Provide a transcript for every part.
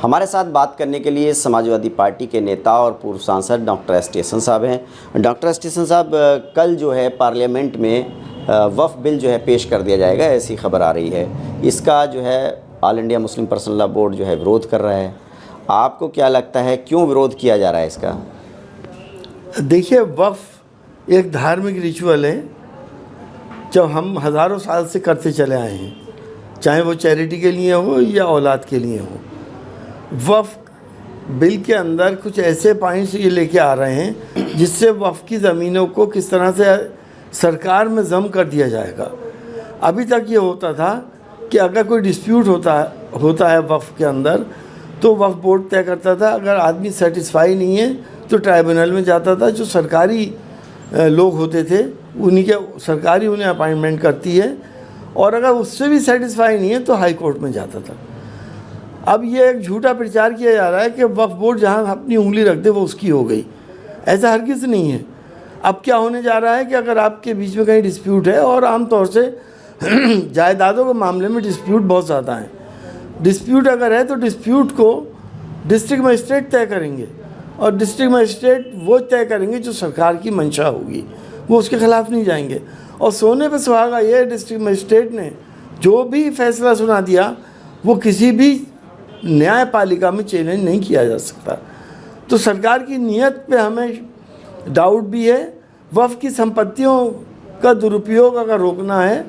हमारे साथ बात करने के लिए समाजवादी पार्टी के नेता और पूर्व सांसद डॉक्टर एस स्टेशन साहब हैं। डॉक्टर स्टेशन साहब, कल जो है पार्लियामेंट में वक्फ बिल जो है पेश कर दिया जाएगा, ऐसी खबर आ रही है। इसका जो है all India Muslim personal law board जो है विरोध कर रहा है। आपको क्या लगता है क्यों विरोध किया जा रहा है इसका? देखिए, वक्फ एक धार्मिक रिचुअल है जो हम हज़ारों साल से करते चले आए हैं, चाहे वो चैरिटी के लिए हो या औलाद के लिए हो। वक्फ बिल के अंदर कुछ ऐसे पॉइंट्स ये लेके आ रहे हैं जिससे वक्फ की ज़मीनों को किस तरह से सरकार में ज़म कर दिया जाएगा। अभी तक ये होता था कि अगर कोई डिस्प्यूट होता है वक्फ के अंदर तो वक्फ बोर्ड तय करता था, अगर आदमी सेटिस्फाई नहीं है तो ट्राइब्यूनल में जाता था। जो सरकारी लोग होते थे उन्हीं के सरकारी उन्हें अपॉइंटमेंट करती है, और अगर उससे भी सेटिस्फाई नहीं है तो हाई कोर्ट में जाता था। अब ये एक झूठा प्रचार किया जा रहा है कि वक्फ बोर्ड जहाँ अपनी उंगली रख दे वो उसकी हो गई। ऐसा हरगिज़ नहीं है। अब क्या होने जा रहा है कि अगर आपके बीच में कहीं डिस्प्यूट है, और आमतौर से जायदादों के मामले में डिस्प्यूट बहुत ज़्यादा है, डिस्प्यूट अगर है तो डिस्प्यूट को डिस्ट्रिक्ट मजिस्ट्रेट तय करेंगे, और डिस्ट्रिक्ट मजिस्ट्रेट वो तय करेंगे जो सरकार की मंशा होगी, वो उसके ख़िलाफ़ नहीं जाएंगे। और सोने पे सुहागा ये, डिस्ट्रिक्ट मजिस्ट्रेट ने जो भी फैसला सुना दिया वो किसी भी न्यायपालिका में चैलेंज नहीं किया जा सकता। तो सरकार की नीयत पे हमें डाउट भी है। वक्फ की संपत्तियों का दुरुपयोग अगर रोकना है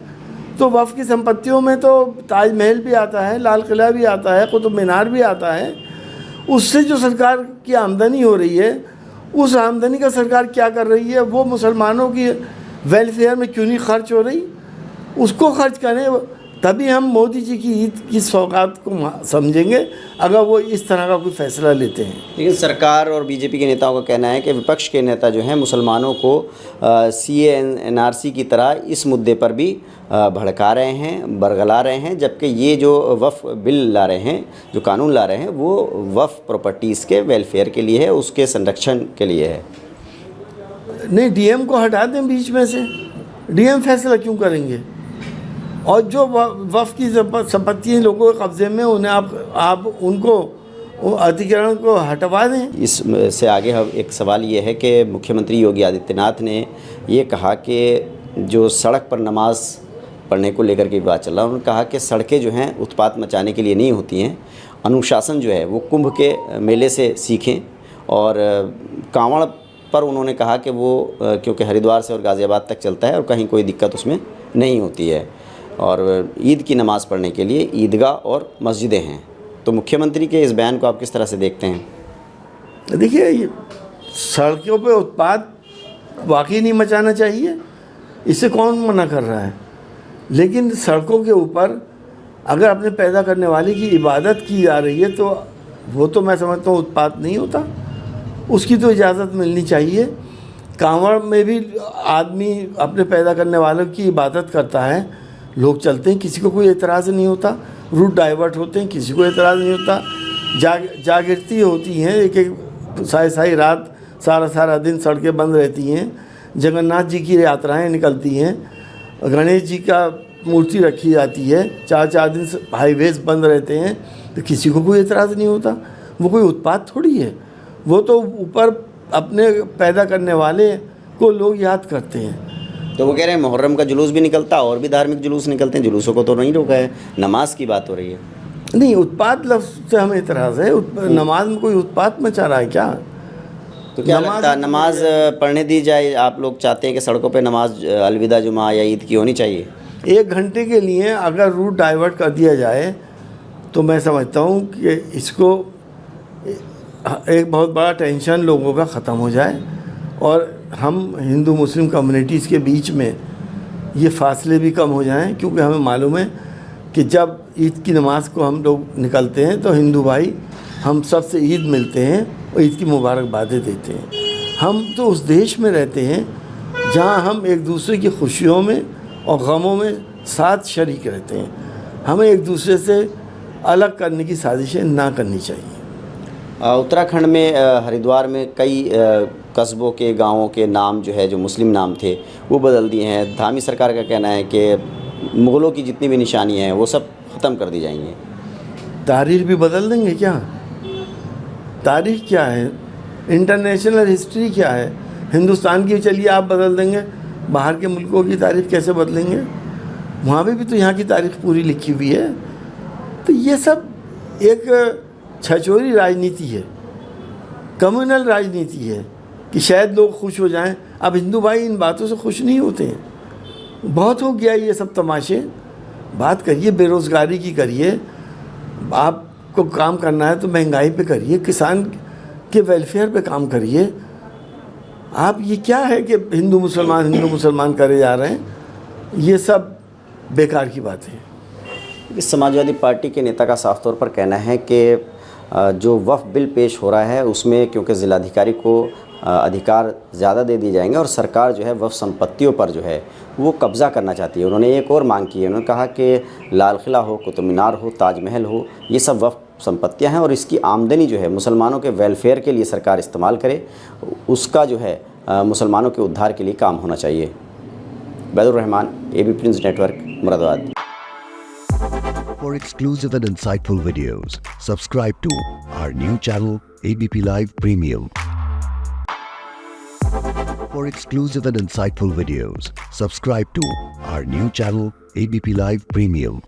तो वक्फ की संपत्तियों में तो ताजमहल भी आता है, लाल किला भी आता है, कुतुब मीनार भी आता है। उससे जो सरकार की आमदनी हो रही है, उस आमदनी का सरकार क्या कर रही है? वो मुसलमानों की वेलफेयर में क्यों नहीं खर्च हो रही? उसको खर्च करें, तभी हम मोदी जी की ईद की सौगात को समझेंगे अगर वो इस तरह का कोई फैसला लेते हैं। लेकिन सरकार और बीजेपी के नेताओं का कहना है कि विपक्ष के नेता जो हैं मुसलमानों को CAA NRC की तरह इस मुद्दे पर भी भड़का रहे हैं, बरगला रहे हैं, जबकि ये जो वक्फ बिल ला रहे हैं, जो कानून ला रहे हैं, वो वक्फ प्रॉपर्टीज़ के वेलफेयर के लिए है, उसके संरक्षण के लिए है। नहीं, DM को हटा दें बीच में से। DM फैसला क्यों करेंगे? और जो वक्फ की संपत्ति लोगों के कब्ज़े में, उन्हें आप उनको अधिग्रहण को हटवा दें। इससे आगे हम एक सवाल ये है कि मुख्यमंत्री योगी आदित्यनाथ ने ये कहा कि जो सड़क पर नमाज पढ़ने को लेकर के बात चल रहा है, उन्होंने कहा कि सड़कें जो हैं उत्पात मचाने के लिए नहीं होती हैं, अनुशासन जो है वो कुंभ के मेले से सीखें। और कांवड़ पर उन्होंने कहा कि वो क्योंकि हरिद्वार से और गाज़ियाबाद तक चलता है और कहीं कोई दिक्कत उसमें नहीं होती है, और ईद की नमाज़ पढ़ने के लिए ईदगाह और मस्जिदें हैं। तो मुख्यमंत्री के इस बयान को आप किस तरह से देखते हैं? देखिए, सड़कों पे उत्पात वाकई नहीं मचाना चाहिए, इसे कौन मना कर रहा है? लेकिन सड़कों के ऊपर अगर अपने पैदा करने वाले की इबादत की जा रही है तो वो तो मैं समझता हूँ उत्पात नहीं होता, उसकी तो इजाज़त मिलनी चाहिए। कांवड़ में भी आदमी अपने पैदा करने वालों की इबादत करता है, लोग चलते हैं, किसी को कोई एतराज़ नहीं होता। रूट डाइवर्ट होते हैं, किसी को एतराज़ नहीं होता। जागृति होती हैं, एक सारी रात, सारा दिन सड़कें बंद रहती हैं। जगन्नाथ जी की यात्राएं निकलती हैं, गणेश जी का मूर्ति रखी जाती है, 4 दिन हाईवेज बंद रहते हैं, तो किसी को कोई एतराज़ नहीं होता। वो कोई उत्पात थोड़ी है, वो तो ऊपर अपने पैदा करने वाले को लोग याद करते हैं। तो वो कह रहे हैं मुहर्रम का जुलूस भी निकलता और भी धार्मिक जुलूस निकलते हैं, जुलूसों को तो नहीं रोका है, नमाज की बात हो रही है। नहीं, उत्पात लफ्ज़ से हमें एतराज़ है। नमाज में कोई उत्पात मचा रहा है क्या? तो क्या लगता है नमाज पढ़ने दी जाए? आप लोग चाहते हैं कि सड़कों पे नमाज अलविदा जुमा या ईद की होनी चाहिए? 1 घंटे के लिए अगर रूट डाइवर्ट कर दिया जाए तो मैं समझता हूँ कि इसको एक बहुत बड़ा टेंशन लोगों का ख़त्म हो जाए, और हम हिंदू मुस्लिम कम्युनिटीज़ के बीच में ये फासले भी कम हो जाएं। क्योंकि हमें मालूम है कि जब ईद की नमाज़ को हम लोग निकलते हैं तो हिंदू भाई हम सब से ईद मिलते हैं और ईद की मुबारकबादें देते हैं। हम तो उस देश में रहते हैं जहां हम एक दूसरे की खुशियों में और गमों में साथ शरीक रहते हैं। हमें एक दूसरे से अलग करने की साजिशें ना करनी चाहिए। उत्तराखंड में हरिद्वार में कई कस्बों के गांवों के नाम जो है, जो मुस्लिम नाम थे, वो बदल दिए हैं। धामी सरकार का कहना है कि मुग़लों की जितनी भी निशानियाँ हैं वो सब ख़त्म कर दी जाएंगी। तारीख भी बदल देंगे क्या? तारीख क्या है, इंटरनेशनल हिस्ट्री क्या है। हिंदुस्तान की चलिए आप बदल देंगे, बाहर के मुल्कों की तारीख कैसे बदलेंगे? वहाँ पे भी तो यहाँ की तारीख पूरी लिखी हुई है। तो ये सब एक छछोरी राजनीति है, कम्युनल राजनीति है कि शायद लोग खुश हो जाएं। अब हिंदू भाई इन बातों से खुश नहीं होते हैं, बहुत हो गया ये सब तमाशे। बात करिए बेरोज़गारी की करिए, आपको काम करना है तो महंगाई पे करिए, किसान के वेलफेयर पे काम करिए। आप ये क्या है कि हिंदू मुसलमान करे जा रहे हैं, ये सब बेकार की बात है। समाजवादी पार्टी के नेता का साफ तौर पर कहना है कि जो वक्फ बिल पेश हो रहा है उसमें क्योंकि ज़िलाधिकारी को अधिकार ज़्यादा दे दिए जाएंगे और सरकार जो है वक्फ संपत्तियों पर जो है वो कब्ज़ा करना चाहती है। उन्होंने एक और मांग की है, उन्होंने कहा कि लाल किला हो, कुतुब मीनार हो, ताजमहल हो, ये सब वक्फ संपत्तियां हैं और इसकी आमदनी जो है मुसलमानों के वेलफेयर के लिए सरकार इस्तेमाल करे, उसका जो है मुसलमानों के उद्धार के लिए काम होना चाहिए। Baidur Rahman, ABP news network, Moradabad. For exclusive and insightful videos, subscribe to our new channel ABP Live Premium. For exclusive and insightful videos, subscribe to our new channel ABP Live Premium.